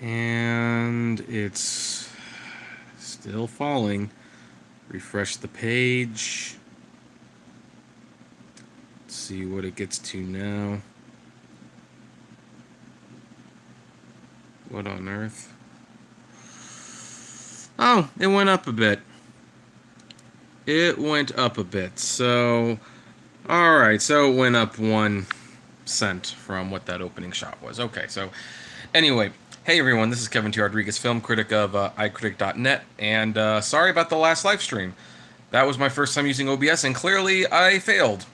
And it's still falling. Refresh the page. Let's see what it gets to now. What on earth? Oh, it went up a bit. It went up a bit. So, alright, so it went up 1 cent from what that opening shot was. Okay, so anyway, hey everyone, this is Kevin T. Rodriguez, film critic of iCritic.net, and sorry about the last live stream. That was my first time using OBS, and clearly I failed.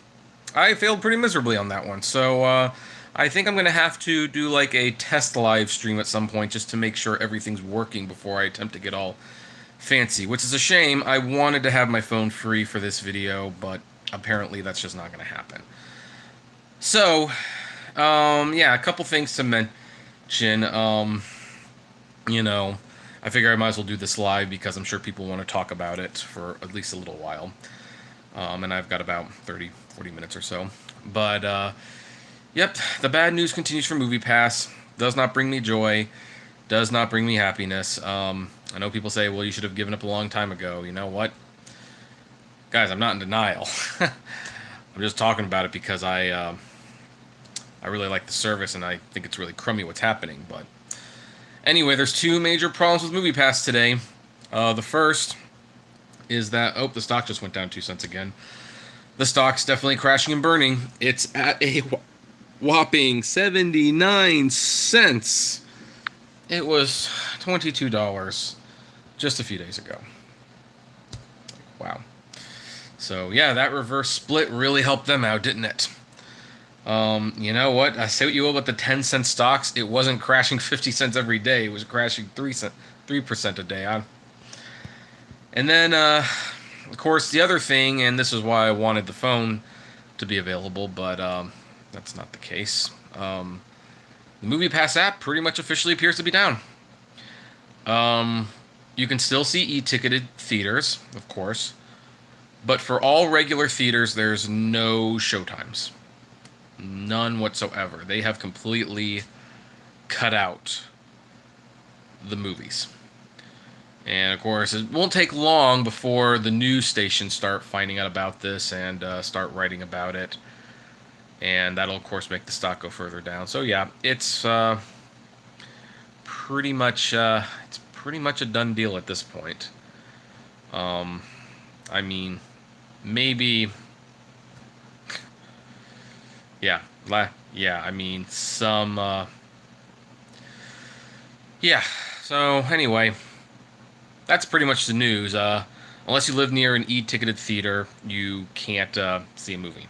I failed pretty miserably on that one, so I think I'm going to have to do like a test live stream at some point just to make sure everything's working before I attempt to get all fancy, which is a shame. I wanted to have my phone free for this video, but apparently that's just not going to happen. So, yeah, a couple things to mention. I figure I might as well do this live because I'm sure people want to talk about it for at least a little while. And I've got about 30, 40 minutes or so. But, yep, the bad news continues for MoviePass. Does not bring me joy. Does not bring me happiness. I know people say, well, you should have given up a long time ago. You know what? Guys, I'm not in denial. I'm just talking about it because I really like the service and I think it's really crummy what's happening. But anyway, there's two major problems with MoviePass today. The first is that, the stock just went down 2 cents again. The stock's definitely crashing and burning. It's at a whopping 79 cents. It was $22 just a few days ago. Wow. So yeah, that reverse split really helped them out, didn't it? You know what? I say what you will about the 10-cent stocks. It wasn't crashing 50 cents every day. It was crashing 3% a day. And then, of course, the other thing, and this is why I wanted the phone to be available, but that's not the case. The MoviePass app pretty much officially appears to be down. You can still see e-ticketed theaters, of course, but for all regular theaters, there's no showtimes. None whatsoever. They have completely cut out the movies. And of course, it won't take long before the news stations start finding out about this and start writing about it. And that'll, of course, make the stock go further down. So yeah, it's pretty much a done deal at this point. I mean, maybe, yeah, I mean, some, yeah. So anyway, that's pretty much the news. Unless you live near an e-ticketed theater, you can't see a movie.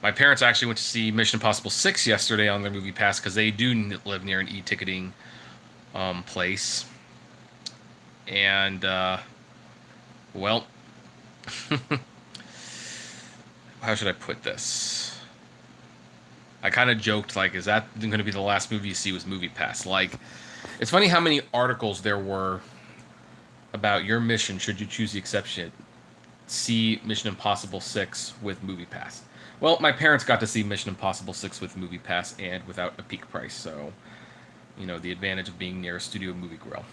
My parents actually went to see Mission Impossible 6 yesterday on their MoviePass because they do live near an e-ticketing place. And, well, how should I put this? I kind of joked, like, is that going to be the last movie you see with MoviePass? Like, it's funny how many articles there were about your mission should you choose the exception. See Mission Impossible 6 with MoviePass. Well, my parents got to see Mission Impossible 6 with MoviePass and without a peak price, so, the advantage of being near a studio movie grill.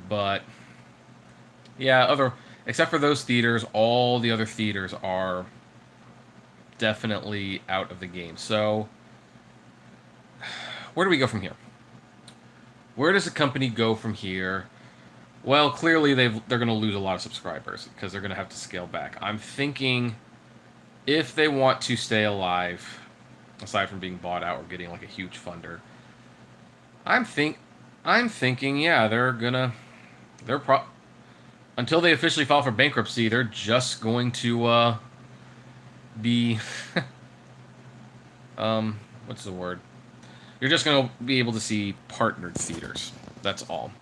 But, yeah, except for those theaters, all the other theaters are definitely out of the game. So, where do we go from here? Where does the company go from here? Well, clearly they're going to lose a lot of subscribers because they're going to have to scale back. I'm thinking if they want to stay alive, aside from being bought out or getting like a huge funder, I'm thinking, yeah, until they officially file for bankruptcy, they're just going to be what's the word? You're just going to be able to see partnered theaters. That's all.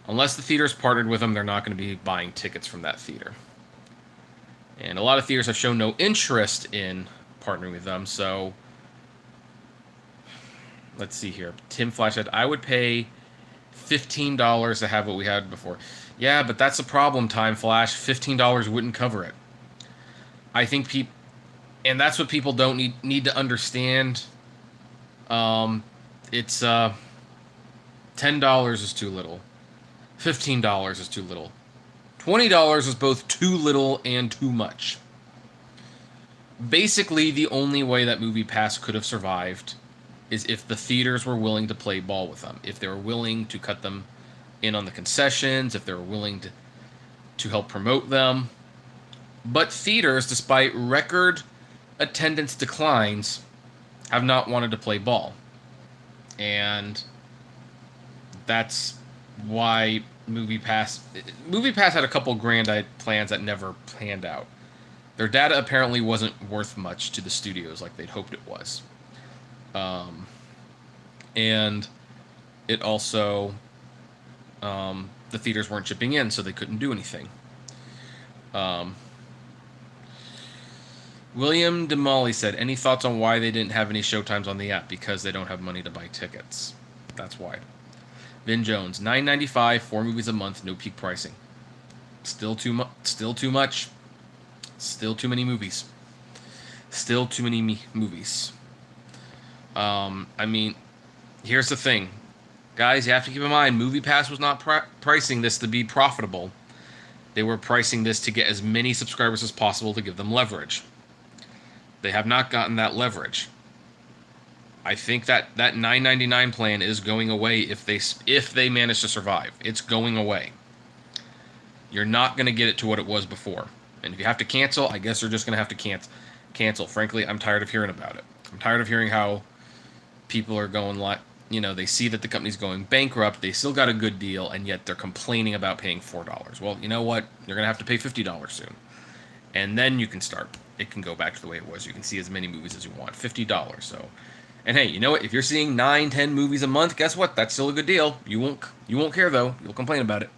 Unless the theater's partnered with them, they're not going to be buying tickets from that theater. And a lot of theaters have shown no interest in partnering with them, so let's see here. Tim Flash said, I would pay $15 to have what we had before. Yeah, but that's a problem, Time Flash. $15 wouldn't cover it. I think and that's what people don't need to understand. It's $10 is too little. $15 is too little. $20 is both too little and too much. Basically, the only way that MoviePass could have survived is if the theaters were willing to play ball with them. If they were willing to cut them in on the concessions, if they were willing to help promote them. But theaters, despite record attendance declines, have not wanted to play ball. And that's why MoviePass had a couple grand plans that never panned out. Their data apparently wasn't worth much to the studios like they'd hoped it was. And it also, the theaters weren't chipping in, so they couldn't do anything. William DeMolly said, any thoughts on why they didn't have any showtimes on the app? Because they don't have money to buy tickets. That's why. Vin Jones, $9.95, 4 movies a month, no peak pricing. Still too much. Still too many movies. Still too many movies. I mean, here's the thing. Guys, you have to keep in mind, MoviePass was not pricing this to be profitable. They were pricing this to get as many subscribers as possible to give them leverage. They have not gotten that leverage. I think that $9.99 plan is going away if they manage to survive. It's going away. You're not going to get it to what it was before. And if you have to cancel, I guess they're just going to have to cancel. Frankly, I'm tired of hearing about it. I'm tired of hearing how people are going like, they see that the company's going bankrupt, they still got a good deal, and yet they're complaining about paying $4. Well, you know what? You're going to have to pay $50 soon. And then you can start. It can go back to the way it was. You can see as many movies as you want. $50. So, and hey, you know what? If you're seeing 9, 10 movies a month, guess what? That's still a good deal. You won't care though. You'll complain about it.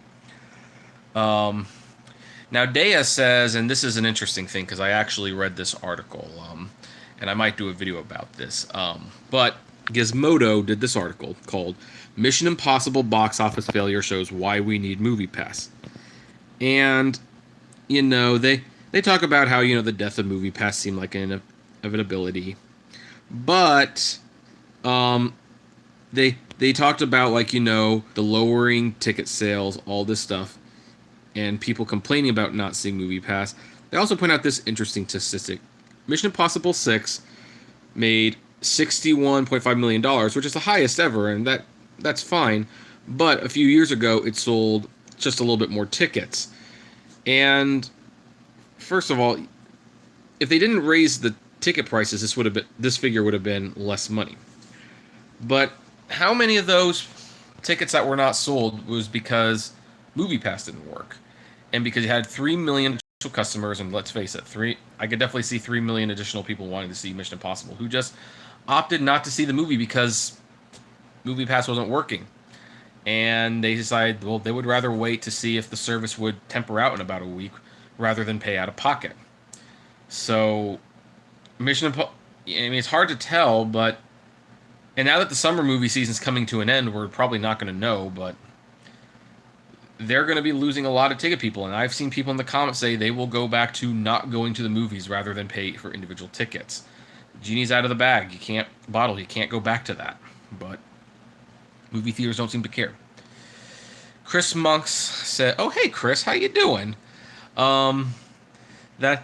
Now Dea says, and this is an interesting thing because I actually read this article, and I might do a video about this. But Gizmodo did this article called "Mission Impossible Box Office Failure Shows Why We Need MoviePass," and they talk about how the death of MoviePass seemed like an inevitability, but they talked about the lowering ticket sales, all this stuff, and people complaining about not seeing MoviePass. They also point out this interesting statistic: Mission Impossible 6 made $61.5 million, which is the highest ever, and that's fine. But a few years ago, it sold just a little bit more tickets. And first of all, if they didn't raise the ticket prices, this figure would have been less money. But how many of those tickets that were not sold was because MoviePass didn't work, and because you had 3 million customers, and let's face it, I could definitely see 3 million additional people wanting to see Mission Impossible who just opted not to see the movie because MoviePass wasn't working. And they decided, well, they would rather wait to see if the service would temper out in about a week rather than pay out of pocket. So, it's hard to tell, but... And now that the summer movie season's coming to an end, we're probably not going to know, but they're going to be losing a lot of ticket people. And I've seen people in the comments say they will go back to not going to the movies rather than pay for individual tickets. Genie's out of the bag. You can't go back to that. But movie theaters don't seem to care. Chris Monks said, "Oh, hey, Chris, how you doing?" That's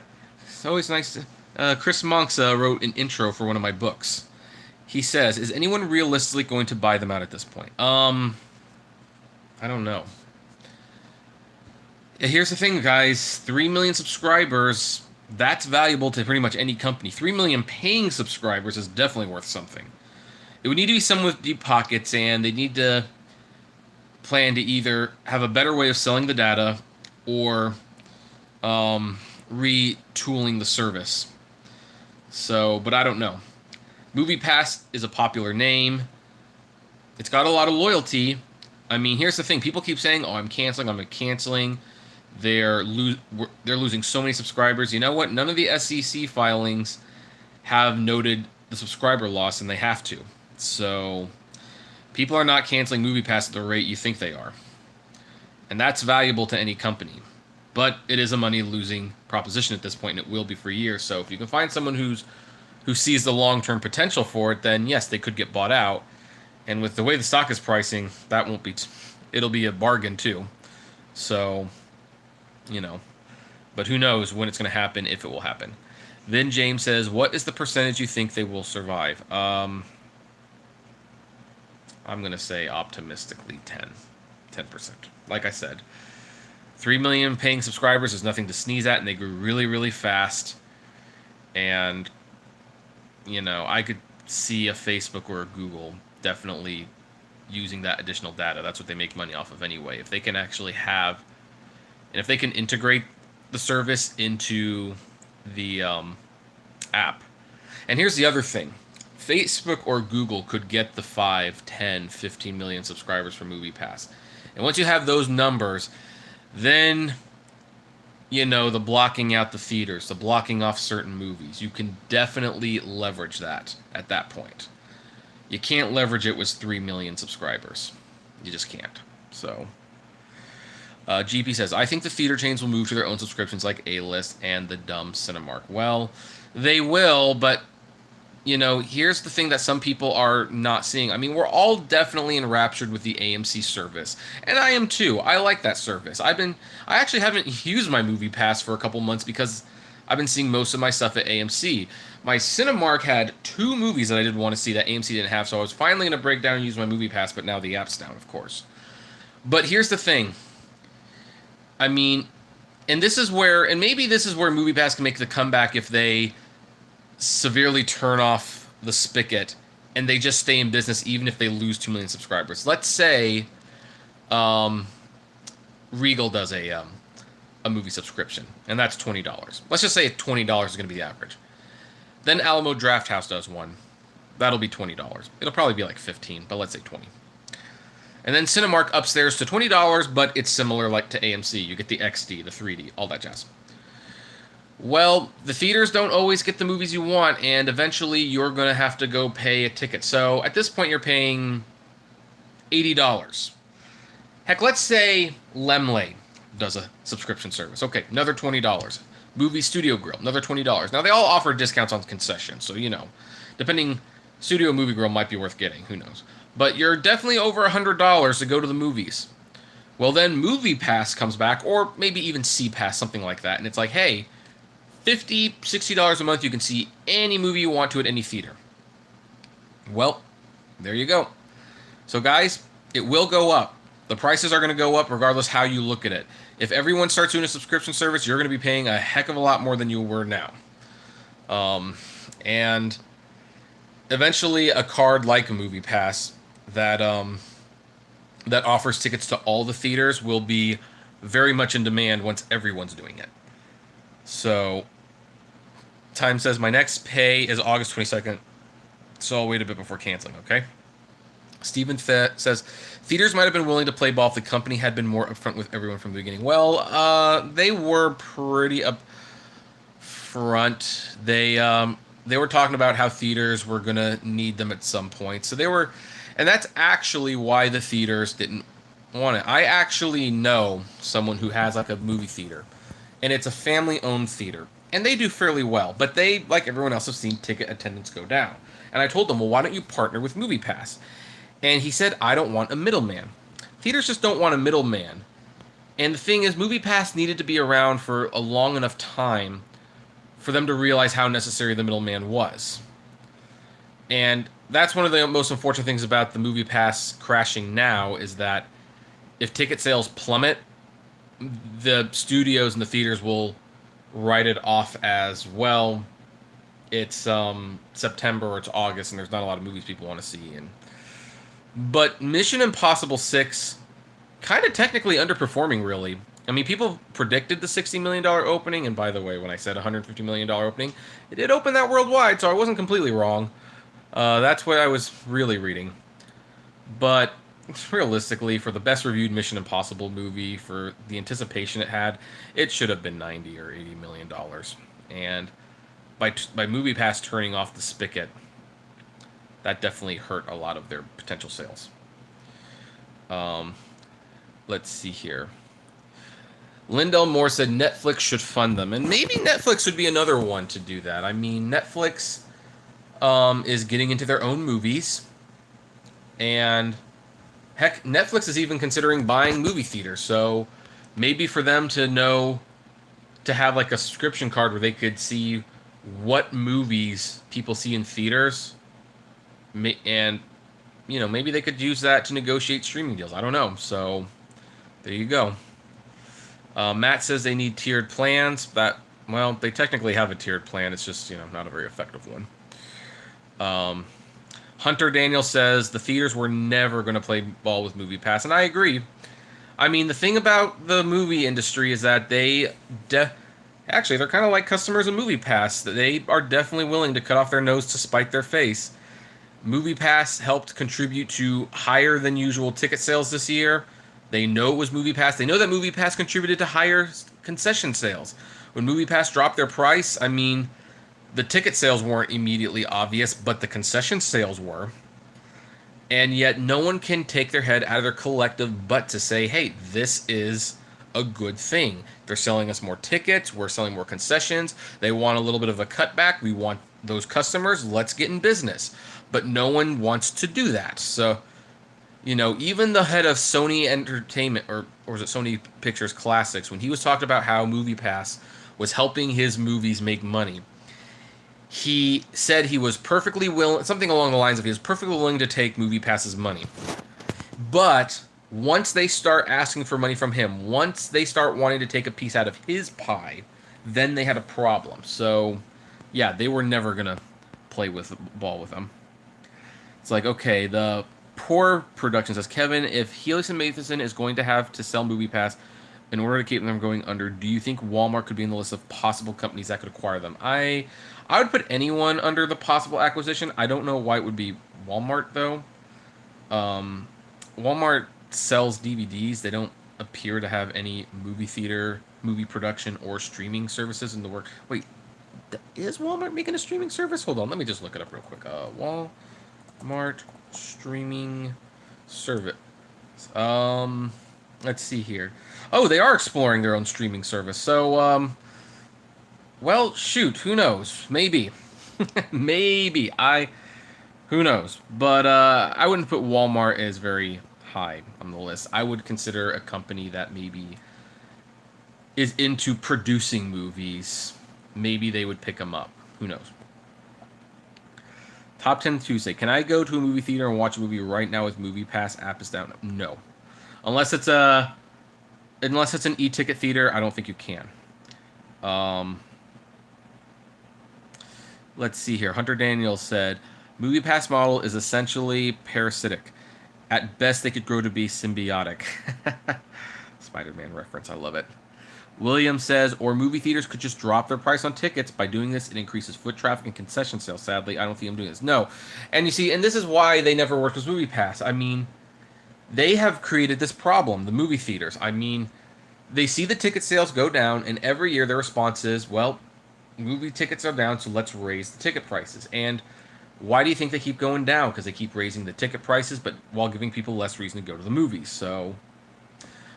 always nice. Chris Monks wrote an intro for one of my books. He says, "Is anyone realistically going to buy them out at this point?" I don't know. Here's the thing, guys. 3 million subscribers, that's valuable to pretty much any company. 3 million paying subscribers is definitely worth something. It would need to be someone with deep pockets, and they need to plan to either have a better way of selling the data or retooling the service. So, but I don't know. MoviePass is a popular name. It's got a lot of loyalty. I mean, here's the thing. People keep saying, "Oh, I'm canceling. They're losing so many subscribers." You know what? None of the SEC filings have noted the subscriber loss, and they have to. So people are not canceling MoviePass at the rate you think they are. And that's valuable to any company. But it is a money-losing proposition at this point, and it will be for years. So if you can find someone who sees the long-term potential for it, then yes, they could get bought out. And with the way the stock is pricing, that won't be. It'll be a bargain too. So, you know, but who knows when it's going to happen, if it will happen. Then James says, "What is the percentage you think they will survive?" I'm going to say optimistically 10%. Like I said, 3 million paying subscribers is nothing to sneeze at, and they grew really, really fast. And, you know, I could see a Facebook or a Google definitely using that additional data. That's what they make money off of anyway. If they can actually have, and if they can integrate the service into the app. And here's the other thing. Facebook or Google could get the 5, 10, 15 million subscribers for MoviePass. And once you have those numbers, then, you know, the blocking out the theaters, the blocking off certain movies, you can definitely leverage that at that point. You can't leverage it with 3 million subscribers. You just can't. So, GP says, I think the theater chains will move to their own subscriptions like A-List and the dumb Cinemark. Well, they will, but, you know, here's the thing that some people are not seeing. I mean, we're all definitely enraptured with the AMC service, and I am too. I like that service. I actually haven't used my MoviePass for a couple months because I've been seeing most of my stuff at AMC. My Cinemark had 2 movies that I did want to see that AMC didn't have, so I was finally going to break down and use my MoviePass, but now the app's down, of course. But here's the thing. I mean, and this is where, and maybe this is where MoviePass can make the comeback if they severely turn off the spigot and they just stay in business even if they lose 2 million subscribers. Let's say Regal does a movie subscription, and that's $20. Let's just say $20 is going to be the average. Then Alamo Drafthouse does one. That'll be $20. It'll probably be like 15, but let's say 20. And then Cinemark upstairs to $20, but it's similar like to AMC. You get the XD, the 3D, all that jazz. Well, the theaters don't always get the movies you want, and eventually you're going to have to go pay a ticket. So at this point, you're paying $80. Heck, let's say Lemley does a subscription service. Okay, another $20. Movie Studio Grill, another $20. Now, they all offer discounts on concessions, so, you know, depending, Studio Movie Grill might be worth getting, who knows. But you're definitely over $100 to go to the movies. Well, then MoviePass comes back, or maybe even CPass, something like that, and it's like, hey, $50, $60 a month, you can see any movie you want to at any theater. Well, there you go. So guys, it will go up. The prices are going to go up regardless how you look at it. If everyone starts doing a subscription service, you're going to be paying a heck of a lot more than you were now. And eventually a card like a MoviePass that that offers tickets to all the theaters will be very much in demand once everyone's doing it. So, Time says, my next pay is August 22nd, so I'll wait a bit before canceling, okay? Steven says, theaters might have been willing to play ball if the company had been more upfront with everyone from the beginning. Well, they were pretty upfront. They were talking about how theaters were going to need them at some point. So they were, and that's actually why the theaters didn't want it. I actually know someone who has like a movie theater, and it's a family-owned theater. And they do fairly well, but they, like everyone else, have seen ticket attendance go down. And I told them, well, why don't you partner with MoviePass? And he said, I don't want a middleman. Theaters just don't want a middleman. And the thing is, MoviePass needed to be around for a long enough time for them to realize how necessary the middleman was. And that's one of the most unfortunate things about the MoviePass crashing now, is that if ticket sales plummet, the studios and the theaters will write it off as, well, it's September or it's August and there's not a lot of movies people want to see. But Mission Impossible 6 kind of technically underperforming, really. I mean, people predicted the $60 million opening, and by the way, when I said $150 million opening, it did open that worldwide, so I wasn't completely wrong. That's what I was really reading. But realistically, for the best reviewed Mission Impossible movie, for the anticipation it had, it should have been $90 or $80 million. And by MoviePass turning off the spigot, that definitely hurt a lot of their potential sales. Let's see here. Lindell Moore said Netflix should fund them, and maybe Netflix would be another one to do that. I mean, Netflix is getting into their own movies. And heck, Netflix is even considering buying movie theaters. So maybe for them to know to have like a subscription card where they could see what movies people see in theaters, and maybe they could use that to negotiate streaming deals. I don't know. So there you go. Matt says they need tiered plans. They technically have a tiered plan. It's just not a very effective one. Hunter Daniel says the theaters were never going to play ball with MoviePass, and I agree. I mean, the thing about the movie industry is that actually they're kind of like customers of MoviePass. They are definitely willing to cut off their nose to spite their face. MoviePass helped contribute to higher than usual ticket sales this year. They know it was MoviePass. They know that MoviePass contributed to higher concession sales. When MoviePass dropped their price, I mean, the ticket sales weren't immediately obvious, but the concession sales were. And yet no one can take their head out of their collective butt to say, hey, this is a good thing. They're selling us more tickets. We're selling more concessions. They want a little bit of a cutback. We want those customers. Let's get in business. But no one wants to do that. So, even the head of Sony Entertainment, or was it Sony Pictures Classics, when he was talking about how MoviePass was helping his movies make money, he said he was perfectly willing, something along the lines of he was perfectly willing to take MoviePass's money. But once they start asking for money from him, once they start wanting to take a piece out of his pie, then they had a problem. So, yeah, they were never going to play with ball with them. It's like, okay, the Poor Production says, Kevin, if Helix and Matheson is going to have to sell MoviePass in order to keep them going under, do you think Walmart could be in the list of possible companies that could acquire them? I would put anyone under the possible acquisition. I don't know why it would be Walmart, though. Walmart sells DVDs. They don't appear to have any movie production, or streaming services in the work. Wait, is Walmart making a streaming service? Hold on, let me just look it up real quick. Walmart streaming service. Let's see here. Oh, they are exploring their own streaming service. So, well, shoot, who knows? Maybe. Maybe. Who knows? But I wouldn't put Walmart as very high on the list. I would consider a company that maybe is into producing movies. Maybe they would pick them up. Who knows? Top 10 Tuesday. Can I go to a movie theater and watch a movie right now with MoviePass app is down? No. Unless it's an e-ticket theater, I don't think you can. Let's see here. Hunter Daniels said, MoviePass model is essentially parasitic. At best, they could grow to be symbiotic. Spider-Man reference. I love it. William says, or movie theaters could just drop their price on tickets. By doing this, it increases foot traffic and concession sales. Sadly, I don't think I'm doing this. No. And you see, and this is why they never worked with MoviePass. I mean, they have created this problem, the movie theaters. I mean, they see the ticket sales go down, and every year their response is, well, movie tickets are down, so let's raise the ticket prices. And why do you think they keep going down? Because they keep raising the ticket prices, but while giving people less reason to go to the movies. So,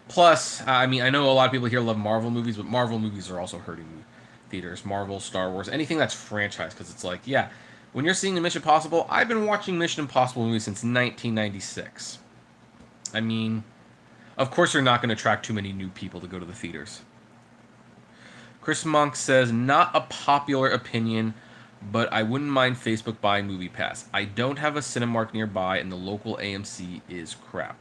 plus, I mean, I know a lot of people here love Marvel movies, but Marvel movies are also hurting theaters. Marvel, Star Wars, anything that's franchise, because it's like, yeah, when you're seeing the Mission Impossible, I've been watching Mission Impossible movies since 1996. I mean, of course they're not going to attract too many new people to go to the theaters. Chris Monk says, not a popular opinion, but I wouldn't mind Facebook buying MoviePass. I don't have a Cinemark nearby, and the local AMC is crap.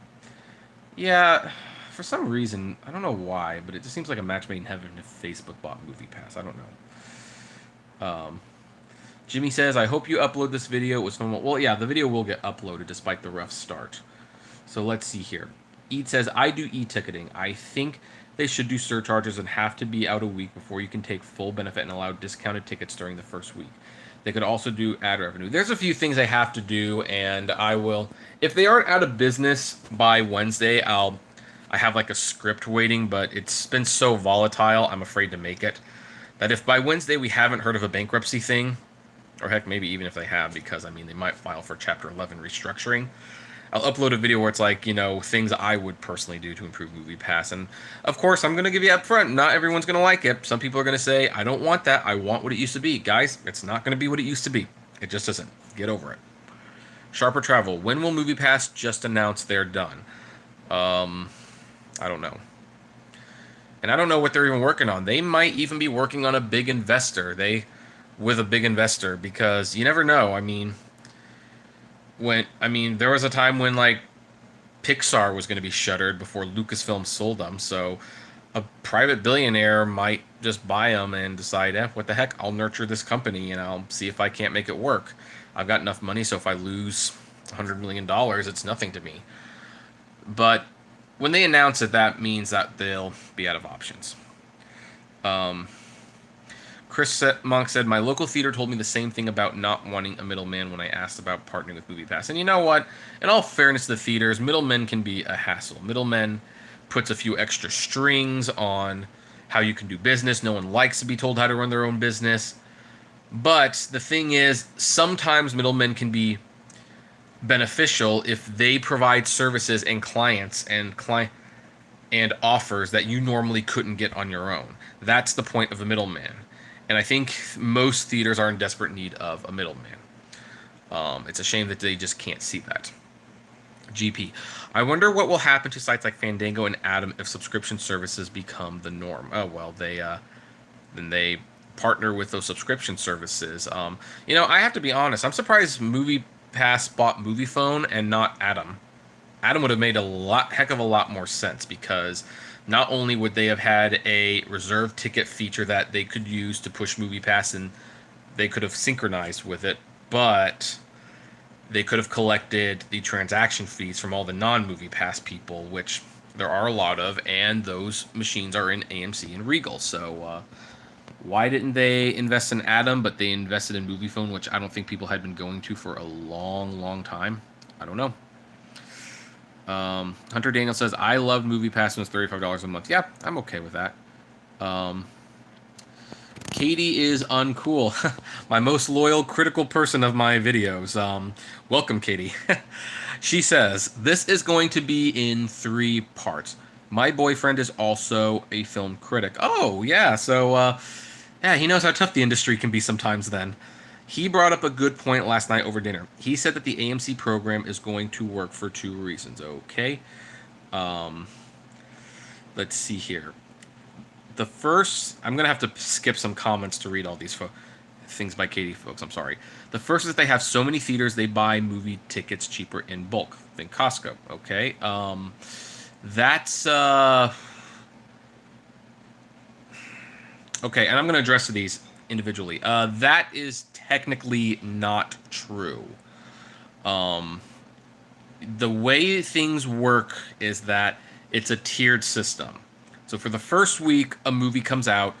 Yeah, for some reason, I don't know why, but it just seems like a match made in heaven if Facebook bought MoviePass. I don't know. Jimmy says, I hope you upload this video. It was fun. Well, yeah, the video will get uploaded despite the rough start. So let's see here. Eat says, I do e-ticketing. I think they should do surcharges and have to be out a week before you can take full benefit and allow discounted tickets during the first week. They could also do ad revenue. There's a few things they have to do, and I will, if they aren't out of business by Wednesday, I have like a script waiting, but it's been so volatile, I'm afraid to make it, that if by Wednesday we haven't heard of a bankruptcy thing, or heck, maybe even if they have, because, I mean, they might file for Chapter 11 restructuring, I'll upload a video where it's like, things I would personally do to improve MoviePass. And, of course, I'm going to give you up front, not everyone's going to like it. Some people are going to say, I don't want that. I want what it used to be. Guys, it's not going to be what it used to be. It just isn't. Get over it. Sharper Travel. When will MoviePass just announce they're done? I don't know. And I don't know what they're even working on. They might even be working on a big investor. With a big investor, because you never know. There was a time when like Pixar was going to be shuttered before Lucasfilm sold them. So a private billionaire might just buy them and decide, what the heck, I'll nurture this company and I'll see if I can't make it work. I've got enough money, so if I lose $100 million, it's nothing to me. But when they announce it, that means that they'll be out of options. Chris Monk said, my local theater told me the same thing about not wanting a middleman when I asked about partnering with MoviePass. And you know what? In all fairness to the theaters, middlemen can be a hassle. Middlemen puts a few extra strings on how you can do business. No one likes to be told how to run their own business. But the thing is, sometimes middlemen can be beneficial if they provide services and clients and offers that you normally couldn't get on your own. That's the point of a middleman. And I think most theaters are in desperate need of a middleman. It's a shame that they just can't see that. GP. I wonder what will happen to sites like Fandango and Atom if subscription services become the norm. Oh, well, then they partner with those subscription services. I have to be honest. I'm surprised MoviePass bought MoviePhone and not Atom. Atom would have made heck of a lot more sense, because not only would they have had a reserved ticket feature that they could use to push MoviePass and they could have synchronized with it, but they could have collected the transaction fees from all the non-MoviePass people, which there are a lot of, and those machines are in AMC and Regal. So why didn't they invest in Atom, but they invested in MoviePhone, which I don't think people had been going to for a long, long time? I don't know. Hunter Daniel says, I loved MoviePass when it was $35 a month. Yeah, I'm okay with that. Katie is uncool. My most loyal, critical person of my videos. Welcome, Katie. She says, this is going to be in 3 parts. My boyfriend is also a film critic. Oh, yeah. So, he knows how tough the industry can be sometimes then. He brought up a good point last night over dinner. He said that the AMC program is going to work for 2 reasons. Okay. Let's see here. The first, I'm going to have to skip some comments to read all these things by Katie, folks. I'm sorry. The first is they have so many theaters, they buy movie tickets cheaper in bulk than Costco. Okay. That's... Okay, and I'm going to address these individually. That is technically not true. The way things work is that it's a tiered system. So for the first week a movie comes out,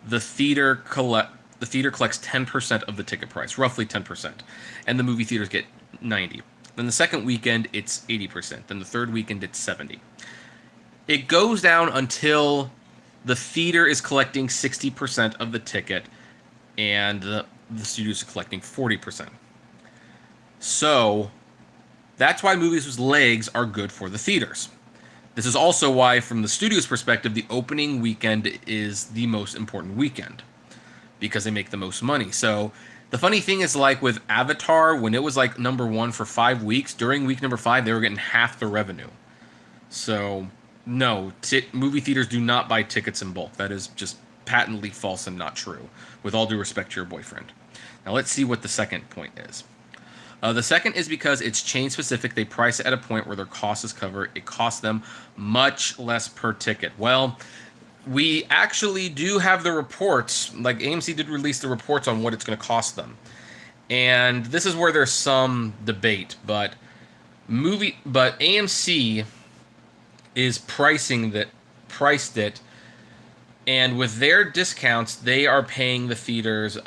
the theater collects 10% of the ticket price, roughly 10%, and the movie theaters get 90%. Then the second weekend it's 80%. Then the third weekend it's 70%. It goes down until the theater is collecting 60% of the ticket, and the studios are collecting 40%. So that's why movies with legs are good for the theaters. This is also why, from the studio's perspective, the opening weekend is the most important weekend, because they make the most money. So the funny thing is, like with Avatar, when it was like #1 for 5 weeks, during week number 5, they were getting half the revenue. So no, movie theaters do not buy tickets in bulk. That is just patently false and not true, with all due respect to your boyfriend. Now let's see what the second point is. The second is because it's chain specific. They price it at a point where their cost is covered. It costs them much less per ticket. Well, we actually do have the reports. Like AMC did release the reports on what it's going to cost them. And this is where there's some debate, but AMC is priced it, and with their discounts, they are paying the theaters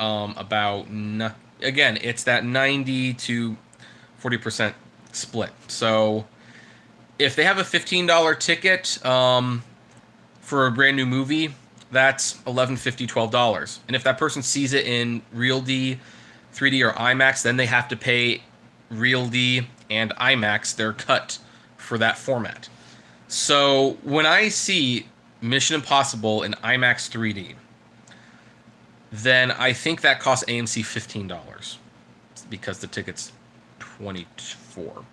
again, it's that 90 to 40% split. So if they have a $15 ticket for a brand new movie, that's $11.50, $12. And if that person sees it in Real D, 3D, or IMAX, then they have to pay Real D and IMAX their cut for that format. So when I see Mission Impossible in IMAX 3D, then I think that costs AMC $15, because the ticket's $24.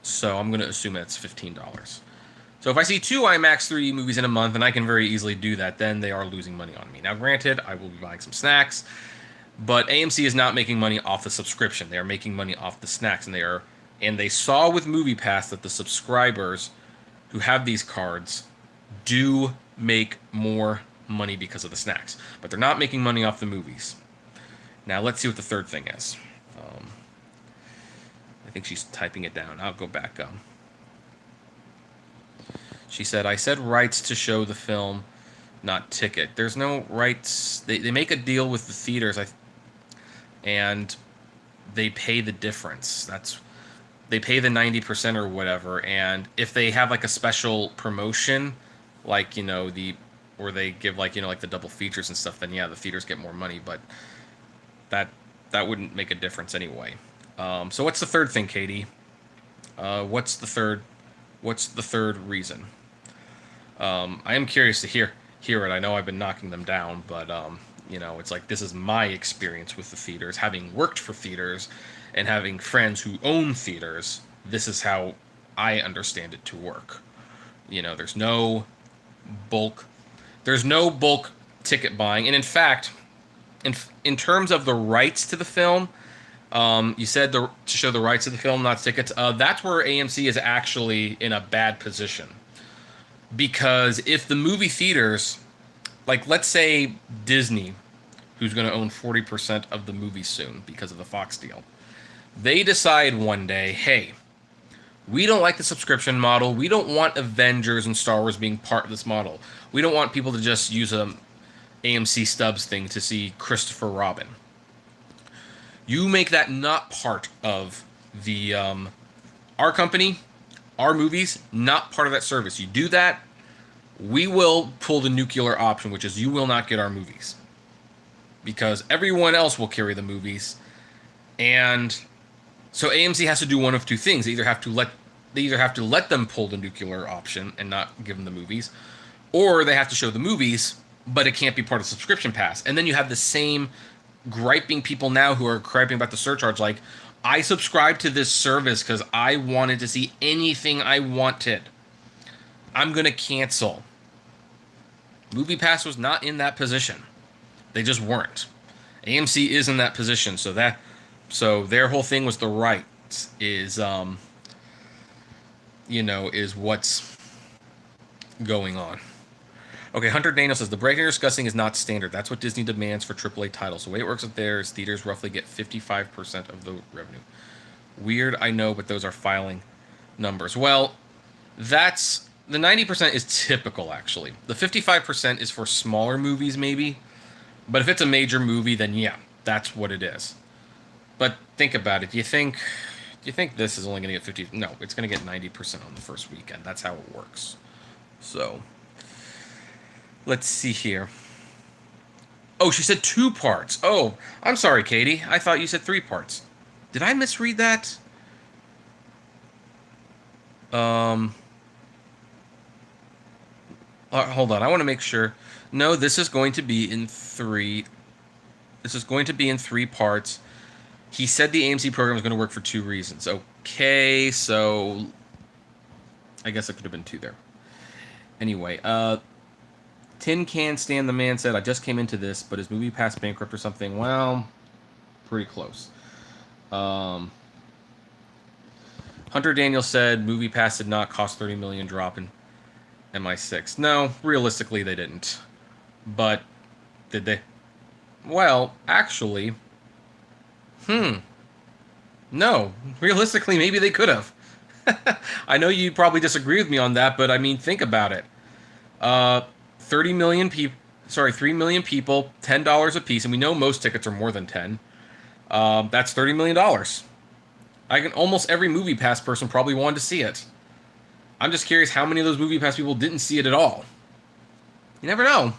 So I'm going to assume that's $15. So if I see 2 IMAX 3D movies in a month, and I can very easily do that, then they are losing money on me. Now, granted, I will be buying some snacks, but AMC is not making money off the subscription. They are making money off the snacks, and they saw with MoviePass that the subscribers who have these cards do make more money because of the snacks, but they're not making money off the movies. Now let's see what the third thing is. I think she's typing it down. I'll go back. She said, I said rights to show the film, not ticket. There's no rights. They make a deal with the theaters, and they pay the difference. They pay the 90% or whatever, and if they have like a special promotion, like, or they give like the double features and stuff, then yeah, the theaters get more money, but that wouldn't make a difference anyway. So what's the third thing, Katie? What's the third reason? I am curious to hear it. I know I've been knocking them down, but it's like, this is my experience with the theaters, having worked for theaters and having friends who own theaters. This is how I understand it to work. There's no bulk ticket buying, and in fact, in terms of the rights to the film, you said to show the rights of the film, not tickets. That's where AMC is actually in a bad position. Because if the movie theaters, like let's say Disney, who's going to own 40% of the movie soon because of the Fox deal, they decide one day, hey, we don't like the subscription model. We don't want Avengers and Star Wars being part of this model. We don't want people to just use a AMC Stubs thing to see Christopher Robin. You make that not part of the our company, our movies, not part of that service. You do that, we will pull the nuclear option, which is you will not get our movies. Because everyone else will carry the movies. And so AMC has to do one of two things. They either have to let them pull the nuclear option and not give them the movies, or they have to show the movies, but it can't be part of the subscription pass. And then you have the same griping people now who are griping about the surcharge, like, I subscribed to this service because I wanted to see anything I wanted. I'm going to cancel. MoviePass was not in that position. They just weren't. AMC is in that position, so their whole thing was the rights is what's going on. Okay, Hunter Daniel says, the breaking you're discussing is not standard. That's what Disney demands for AAA titles. The way it works up there is theaters roughly get 55% of the revenue. Weird, I know, but those are filing numbers. Well, the 90% is typical, actually. The 55% is for smaller movies, maybe. But if it's a major movie, then yeah, that's what it is. But think about it. Do you think this is only going to get 50? No, it's going to get 90% on the first weekend. That's how it works. So let's see here. Oh, she said 2 parts. Oh, I'm sorry, Katie. I thought you said 3 parts. Did I misread that? Hold on. I want to make sure. No, this is going to be in 3. This is going to be in 3 parts. He said the AMC program is going to work for 2 reasons. Okay, so I guess it could have been 2 there. Anyway, Tin Can Stan the Man said, I just came into this, but is MoviePass bankrupt or something? Well, pretty close. Hunter Daniel said MoviePass did not cost $30 million drop in MI6. No, realistically they didn't. But did they? Well, actually, no. Realistically, maybe they could have. I know you probably disagree with me on that, but I mean, think about it. 3 million people, $10 a piece, and we know most tickets are more than 10. That's $30 million. Almost every MoviePass person probably wanted to see it. I'm just curious how many of those MoviePass people didn't see it at all. You never know.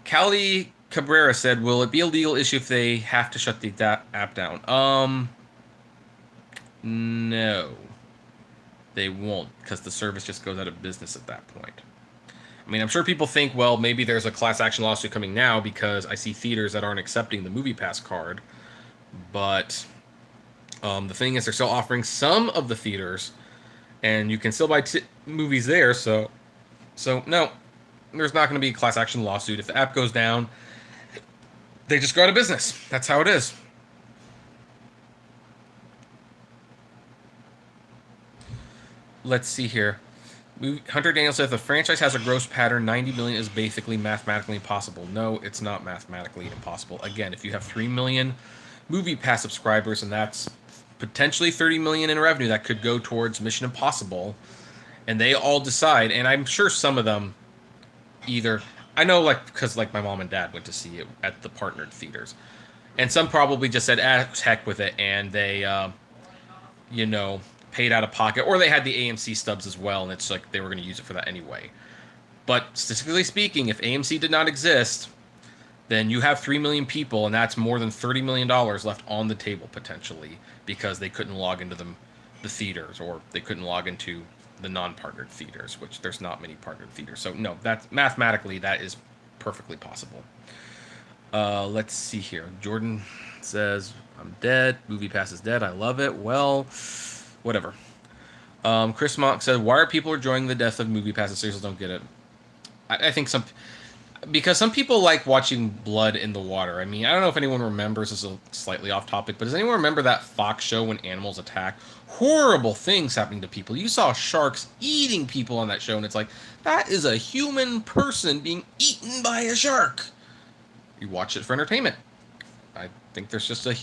Callie Cabrera said, will it be a legal issue if they have to shut the app down? No. They won't, because the service just goes out of business at that point. I mean, I'm sure people think, well, maybe there's a class action lawsuit coming now because I see theaters that aren't accepting the MoviePass card. But The thing is, they're still offering some of the theaters, and you can still buy movies there. So no, there's not going to be a class action lawsuit if the app goes down. They just go out of business. That's how it is. Let's see here. Hunter Daniel said if the franchise has a gross pattern, 90 million is basically mathematically impossible. No, it's not mathematically impossible. Again, if you have 3 million MoviePass subscribers, and that's potentially 30 million in revenue that could go towards Mission Impossible, and they all decide, and I'm sure some of them either, I know, like, because like my mom and dad went to see it at the partnered theaters, and some probably just said, heck with it, and they, you know, paid out of pocket, or they had the AMC stubs as well, and it's like they were going to use it for that anyway. But statistically speaking, if AMC did not exist, then you have 3 million people, and that's more than $30 million left on the table potentially, because they couldn't log into the theaters, or they couldn't log into the non-partnered theaters, which there's not many partnered theaters. So no, that's mathematically that is perfectly possible. Let's see here. Jordan says, I'm dead. MoviePass is dead. I love it. Well, whatever. Chris Monk said, why are people enjoying the death of MoviePass? I seriously don't get it. I think because some people like watching blood in the water. I mean, I don't know if anyone remembers, this is a slightly off topic, but does anyone remember that Fox show when animals attack? Horrible things happening to people. You saw sharks eating people on that show, and it's like, that is a human person being eaten by a shark. You watch it for entertainment. I think there's just a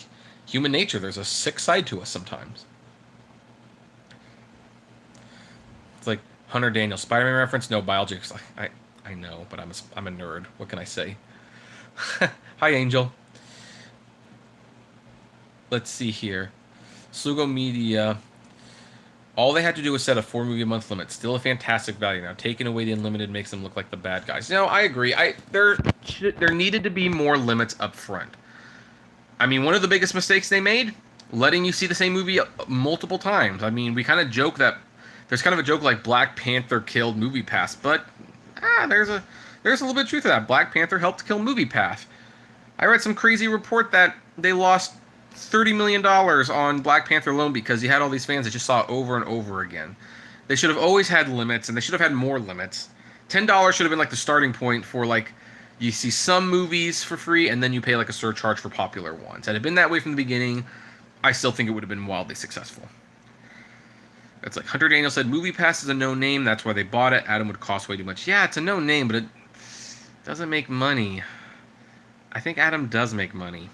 human nature. There's a sick side to us sometimes. It's like Hunter Daniel Spider-Man reference. No biology. I know, but I'm a nerd. What can I say? Hi, Angel. Let's see here. Slugo Media. All they had to do was set a 4-movie a month limit. Still a fantastic value. Now, taking away the unlimited makes them look like the bad guys. No, I agree. There needed to be more limits up front. I mean, one of the biggest mistakes they made, letting you see the same movie multiple times. I mean, we kind of joke that there's kind of a joke like Black Panther killed MoviePass, but there's a little bit of truth to that. Black Panther helped kill MoviePass. I read some crazy report that they lost $30 million on Black Panther alone because you had all these fans that just saw it over and over again. They should have always had limits, and they should have had more limits. $10 should have been like the starting point for, like, you see some movies for free, and then you pay like a surcharge for popular ones. Had it been that way from the beginning, I still think it would have been wildly successful. It's like Hunter Daniel said, MoviePass is a known name, that's why they bought it. Adam would cost way too much. Yeah, it's a known name, but it doesn't make money. I think Adam does make money.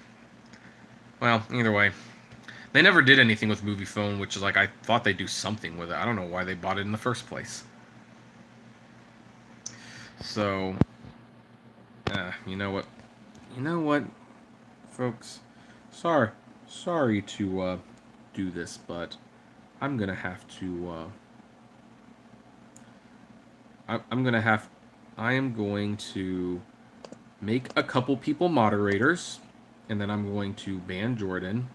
Well, either way. They never did anything with MoviePhone, which is like, I thought they'd do something with it. I don't know why they bought it in the first place. So, you know what? You know what, folks? Sorry to do this, but I'm gonna have to. I am going to make a couple people moderators, and then I'm going to ban Jordan,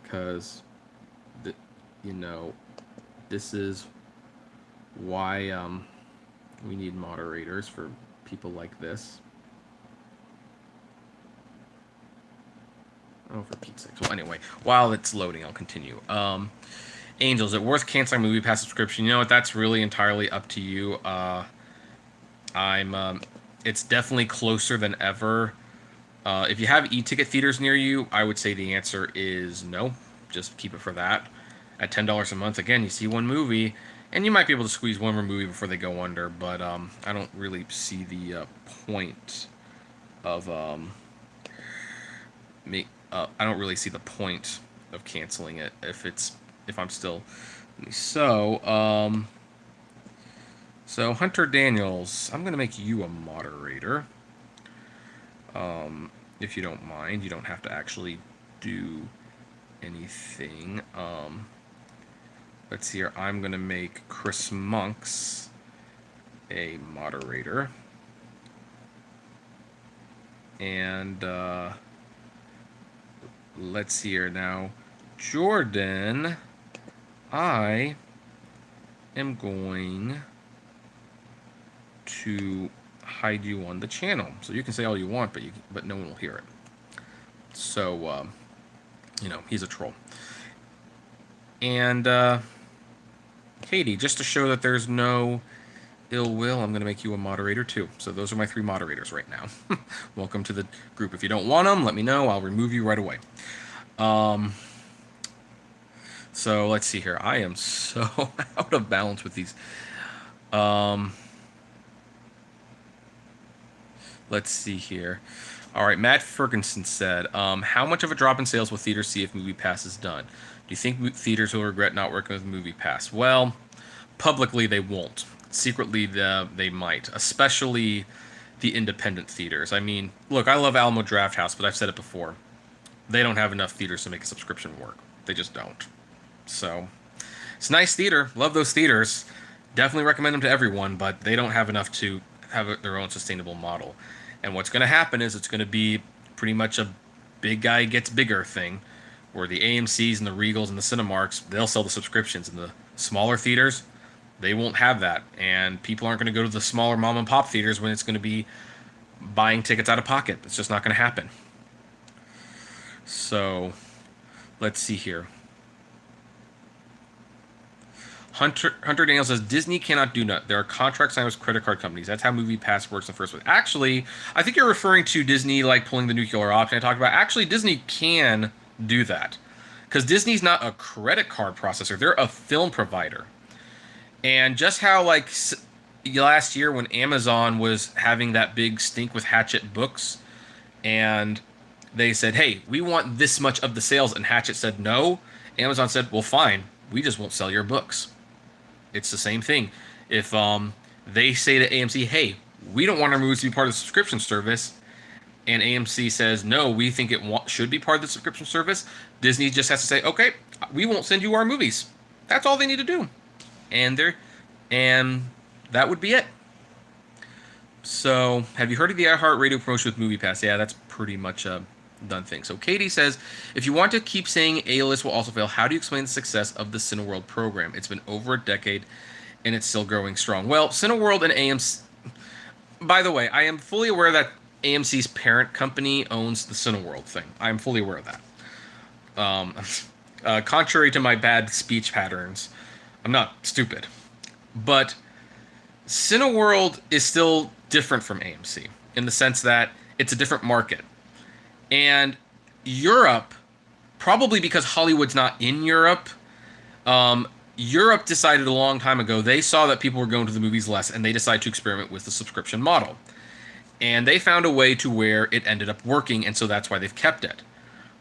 because, this is why we need moderators for people like this. Oh, for Pete's sake. Well, anyway, while it's loading, I'll continue. Angel, is it worth canceling MoviePass subscription? You know what? That's really entirely up to you. It's definitely closer than ever. If you have e-ticket theaters near you, I would say the answer is no. Just keep it for that. At $10 a month, again, you see one movie, and you might be able to squeeze one more movie before they go under, but I don't really see the point of I don't really see the point of canceling it if I'm still. So Hunter Daniels, I'm gonna make you a moderator. If you don't mind, you don't have to actually do anything. Let's see here. I'm gonna make Chris Monks a moderator, and let's see here now. Jordan, I am going to hide you on the channel, so you can say all you want, but no one will hear it. So he's a troll. And Katie, just to show that there's no ill will, I'm going to make you a moderator too. So those are my 3 moderators right now. Welcome to the group. If you don't want them, let me know. I'll remove you right away. So let's see here. I am so out of balance with these. Let's see here. All right, Matt Ferguson said, how much of a drop in sales will theaters see if MoviePass is done? Do you think theaters will regret not working with MoviePass? Well, publicly they won't. Secretly, they might, especially the independent theaters. I mean, look, I love Alamo Drafthouse, but I've said it before. They don't have enough theaters to make a subscription work. They just don't. So, it's a nice theater. Love those theaters. Definitely recommend them to everyone, but they don't have enough to have their own sustainable model. And what's going to happen is it's going to be pretty much a big guy gets bigger thing, where the AMCs and the Regals and the Cinemarks, they'll sell the subscriptions, and the smaller theaters, they won't have that. And people aren't going to go to the smaller mom and pop theaters when it's going to be buying tickets out of pocket. It's just not going to happen. So, let's see here. Hunter Daniel says, Disney cannot do that. There are contracts signed with credit card companies. That's how MoviePass works in the first place. Actually, I think you're referring to Disney like pulling the nuclear option I talked about. Actually, Disney can do that. Because Disney's not a credit card processor. They're a film provider. And just how, like, last year when Amazon was having that big stink with Hatchet Books, and they said, hey, we want this much of the sales, and Hatchet said no, Amazon said, well, fine, we just won't sell your books. It's the same thing. If they say to AMC, hey, we don't want our movies to be part of the subscription service, and AMC says, no, we think it should be part of the subscription service, Disney just has to say, okay, we won't send you our movies. That's all they need to do. And that would be it. So, have you heard of the iHeartRadio promotion with MoviePass? Yeah, that's pretty much a done thing. So Katie says, if you want to keep saying A-list will also fail, how do you explain the success of the Cineworld program? It's been over a decade, and it's still growing strong. Well, Cineworld and AMC... By the way, I am fully aware that AMC's parent company owns the Cineworld thing. I am fully aware of that. Contrary to my bad speech patterns, I'm not stupid. But Cineworld is still different from AMC in the sense that it's a different market. And Europe, probably because Hollywood's not in Europe, Europe decided a long time ago, they saw that people were going to the movies less, and they decided to experiment with the subscription model. And they found a way to where it ended up working, and so that's why they've kept it.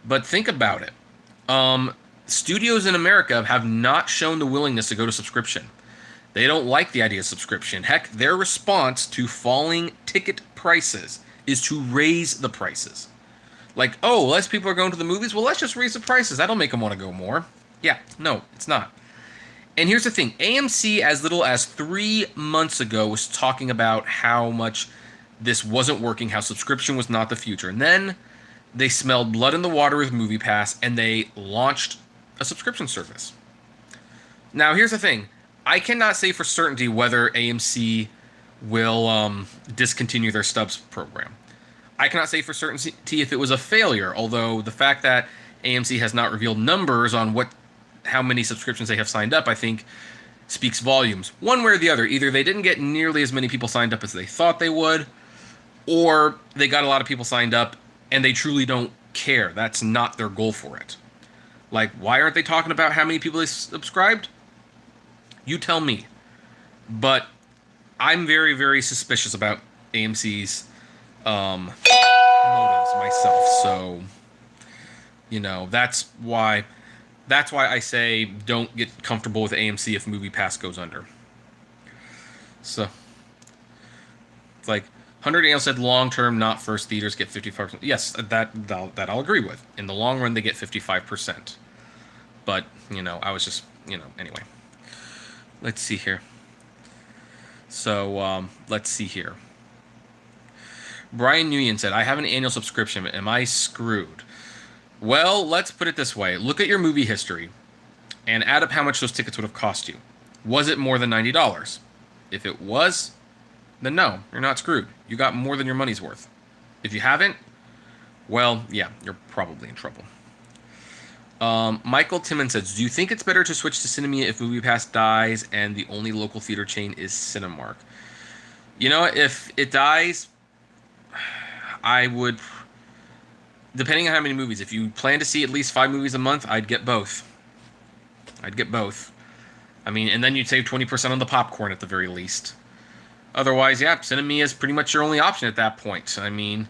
But think about it. Studios in America have not shown the willingness to go to subscription. They don't like the idea of subscription. Heck, their response to falling ticket prices is to raise the prices. Like, oh, less people are going to the movies? Well, let's just raise the prices. That'll make them want to go more. Yeah, no, it's not. And here's the thing. AMC, as little as 3 months ago, was talking about how much this wasn't working, how subscription was not the future. And then they smelled blood in the water with MoviePass, and they launched a subscription service. Now, here's the thing. I cannot say for certainty whether AMC will discontinue their stubs program. I cannot say for certainty if it was a failure, although the fact that AMC has not revealed numbers on how many subscriptions they have signed up, I think speaks volumes. One way or the other, either they didn't get nearly as many people signed up as they thought they would, or they got a lot of people signed up and they truly don't care. That's not their goal for it. Like, why aren't they talking about how many people they subscribed? You tell me. But I'm very, very suspicious about AMC's motives myself. So, that's why I say don't get comfortable with AMC if MoviePass goes under. So, it's like, 100 Daniel said long-term, not first, theaters get 55%. Yes, that I'll agree with. In the long run, they get 55%. But, I was just, anyway. Let's see here. So, let's see here. Brian Nguyen said, I have an annual subscription. Am I screwed? Well, let's put it this way. Look at your movie history and add up how much those tickets would have cost you. Was it more than $90? If it was, then no, you're not screwed. You got more than your money's worth. If you haven't, well, yeah, you're probably in trouble. Michael Timmons says, do you think it's better to switch to Cinemia if MoviePass dies and the only local theater chain is Cinemark? You know, if it dies, I would, depending on how many movies. If you plan to see at least 5 movies a month, I'd get both. I'd get both. I mean, and then you'd save 20% on the popcorn at the very least. Otherwise, yeah, Cinemia is pretty much your only option at that point. I mean,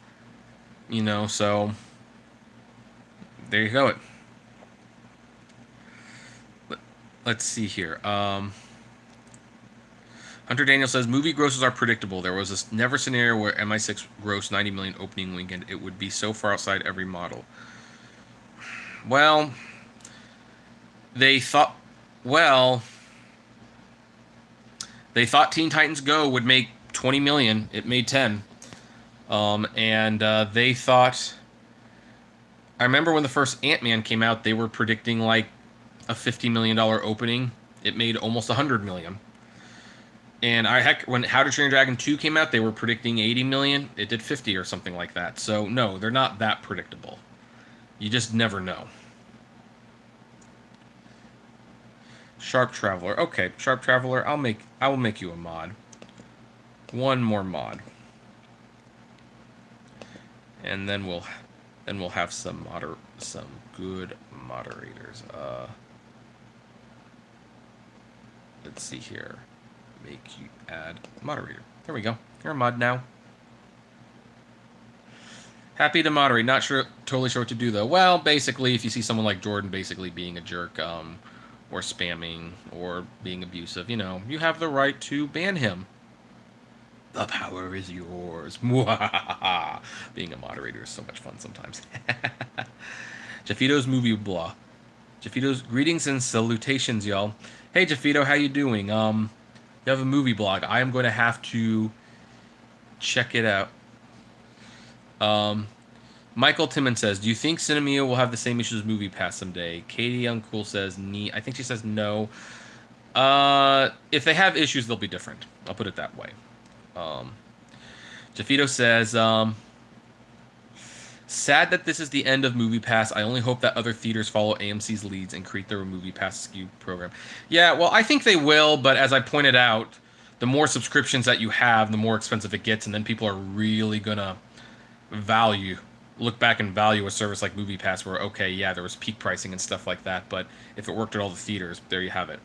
so there you go. Let's see here. Hunter Daniel says movie grosses are predictable. There was a never scenario where MI6 grossed 90 million opening weekend. It would be so far outside every model. Well, they thought. Well, they thought Teen Titans Go would make 20 million. It made 10. And they thought. I remember when the first Ant-Man came out, they were predicting like a $50 million opening. It made almost 100 million. And when How to Train Your Dragon 2 came out, they were predicting 80 million. It did 50 or something like that. So no, they're not that predictable. You just never know. Sharp Traveler. Okay, Sharp Traveler, I will make you a mod. One more mod. And then we'll have some good moderators. Let's see here. Make you add moderator. There we go. You're a mod now. Happy to moderate. Not totally sure what to do though. Well, basically, if you see someone like Jordan basically being a jerk, or spamming, or being abusive, you have the right to ban him. The power is yours. Being a moderator is so much fun sometimes. Jafito's movie blog. Jafito's greetings and salutations, y'all. Hey, Jafito, how you doing? You have a movie blog. I am going to have to check it out. Michael Timmons says, do you think Cinemia will have the same issues as MoviePass someday? Katie Uncool says, I think she says no. If they have issues, they'll be different. I'll put it that way. Jafito says, sad that this is the end of MoviePass. I only hope that other theaters follow AMC's leads and create their MoviePass SKU program. Yeah, well, I think they will, but as I pointed out, the more subscriptions that you have, the more expensive it gets, and then people are really gonna look back and value a service like MoviePass where, okay, yeah, there was peak pricing and stuff like that, but if it worked at all the theaters, there you have it.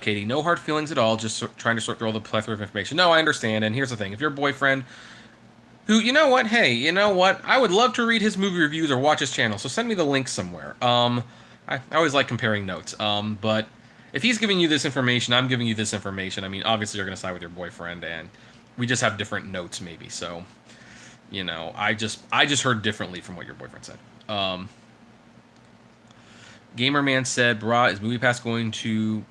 Katie, no hard feelings at all, just trying to sort through all the plethora of information. No, I understand, and here's the thing. If your boyfriend, who, I would love to read his movie reviews or watch his channel, so send me the link somewhere. I always like comparing notes, but if he's giving you this information, I'm giving you this information, I mean, obviously you're going to side with your boyfriend, and we just have different notes, maybe, so, I just heard differently from what your boyfriend said. Gamerman said, brah, is MoviePass going to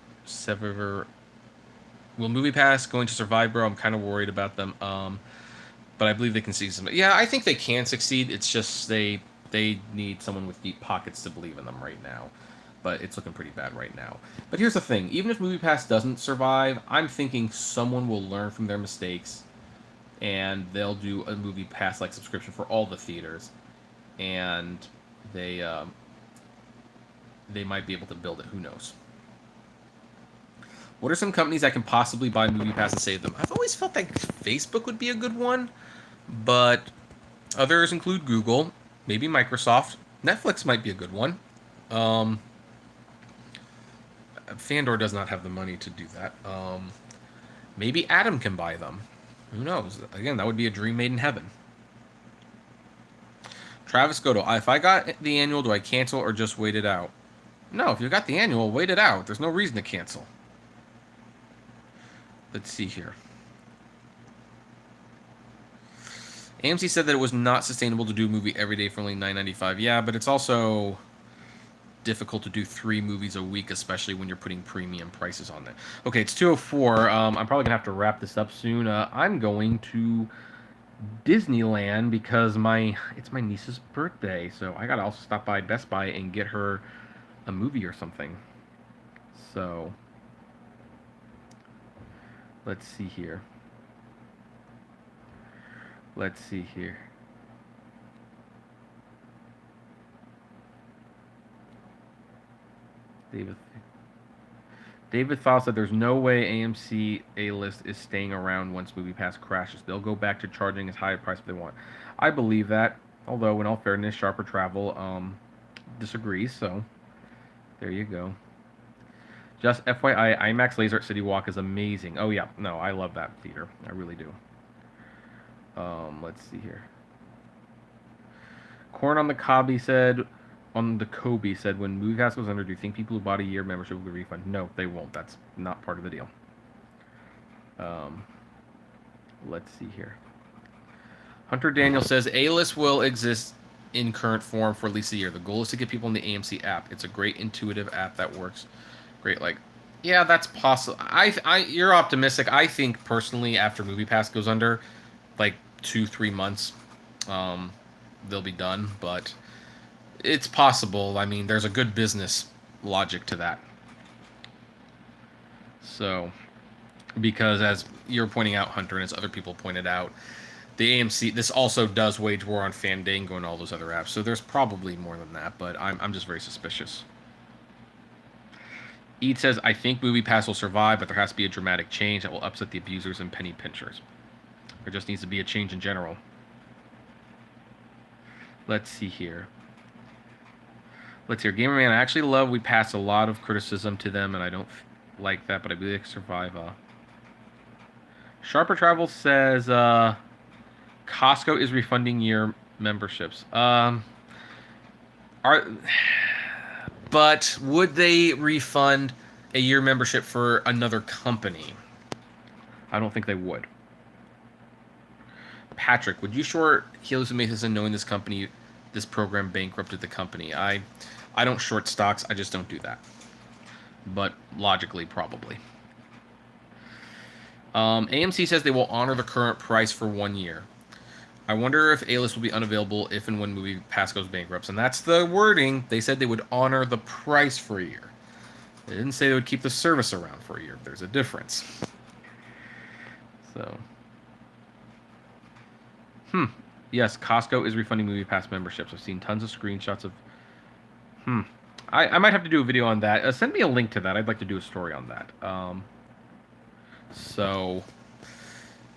Will MoviePass going to survive, bro? I'm kind of worried about them. But I believe they can see some. Yeah, I think they can succeed. It's just they need someone with deep pockets to believe in them right now. But it's looking pretty bad right now. But here's the thing. Even if MoviePass doesn't survive, I'm thinking someone will learn from their mistakes, and they'll do a MoviePass-like subscription for all the theaters, and they might be able to build it. Who knows? What are some companies that can possibly buy MoviePass and save them? I've always felt like Facebook would be a good one, but others include Google, maybe Microsoft. Netflix might be a good one. Fandor does not have the money to do that. Maybe Adam can buy them. Who knows? Again, that would be a dream made in heaven. Travis Goto, if I got the annual, do I cancel or just wait it out? No, if you got the annual, wait it out. There's no reason to cancel. Let's see here. AMC said that it was not sustainable to do a movie every day for only $9.95. Yeah, but it's also difficult to do 3 movies a week, especially when you're putting premium prices on it. Okay, it's 2:04. I'm probably going to have to wrap this up soon. I'm going to Disneyland because it's my niece's birthday, so I got to also stop by Best Buy and get her a movie or something. So let's see here. David David Fowle said there's no way AMC A-list is staying around once MoviePass crashes. They'll go back to charging as high a price if they want. I believe that, although in all fairness, Sharper Travel disagrees. So there you go. Just FYI, IMAX Laser at City Walk is amazing. Oh yeah, no, I love that theater. I really do. Let's see here. Corn on the Cobby said, on the Kobe said, when MoviePass goes under, do you think people who bought a year membership will get a refund? No, they won't. That's not part of the deal. Let's see here. Hunter Daniel says, A-List will exist in current form for at least a year. The goal is to get people in the AMC app. It's a great intuitive app that works great. Like, yeah, that's possible. You're optimistic. I think personally, after MoviePass goes under, like 2-3 months, they'll be done. But it's possible. I mean, there's a good business logic to that. So, because as you're pointing out, Hunter, and as other people pointed out, the AMC, this also does wage war on Fandango and all those other apps. So there's probably more than that, but I'm just very suspicious. Eat says, I think MoviePass will survive, but there has to be a dramatic change that will upset the abusers and penny pinchers. There just needs to be a change in general. Let's see here. Gamerman, I actually love we pass a lot of criticism to them, and I don't like that, but I believe they can survive. Sharper Travel says, Costco is refunding year memberships. But would they refund a year membership for another company? I don't think they would. Patrick, would you short Helios and Matheson knowing this program bankrupted the company? I don't short stocks. I just don't do that. But logically, probably. AMC says they will honor the current price for 1 year. I wonder if A-List will be unavailable if and when MoviePass goes bankrupt. And that's the wording. They said they would honor the price for a year. They didn't say they would keep the service around for a year. There's a difference. So. Yes, Costco is refunding MoviePass memberships. I've seen tons of screenshots of... I might have to do a video on that. Send me a link to that. I'd like to do a story on that.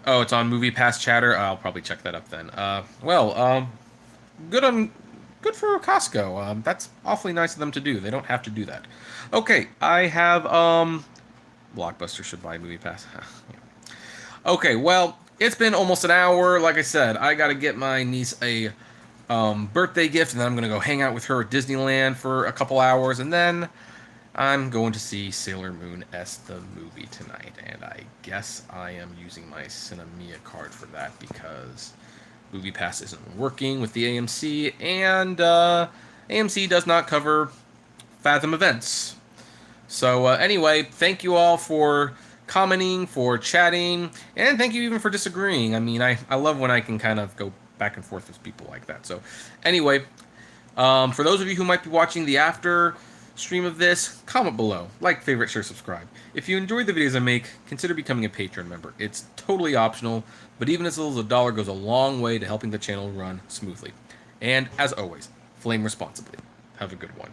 Oh, it's on MoviePass Chatter. I'll probably check that up then. Good for Costco. That's awfully nice of them to do. They don't have to do that. Okay, I have Blockbuster should buy MoviePass. Okay, well, it's been almost an hour. Like I said, I gotta get my niece a birthday gift, and then I'm gonna go hang out with her at Disneyland for a couple hours, and then I'm going to see Sailor Moon S the movie tonight, and I guess I am using my Cinemia card for that because MoviePass isn't working with the AMC, and AMC does not cover Fathom events. So anyway, thank you all for commenting, for chatting, and thank you even for disagreeing. I mean, I love when I can kind of go back and forth with people like that. So anyway, for those of you who might be watching the after stream of this, comment below, like, favorite, share, subscribe. If you enjoyed the videos I make, consider becoming a Patreon member. It's totally optional, but even as little as $1 goes a long way to helping the channel run smoothly. And as always, flame responsibly. Have a good one.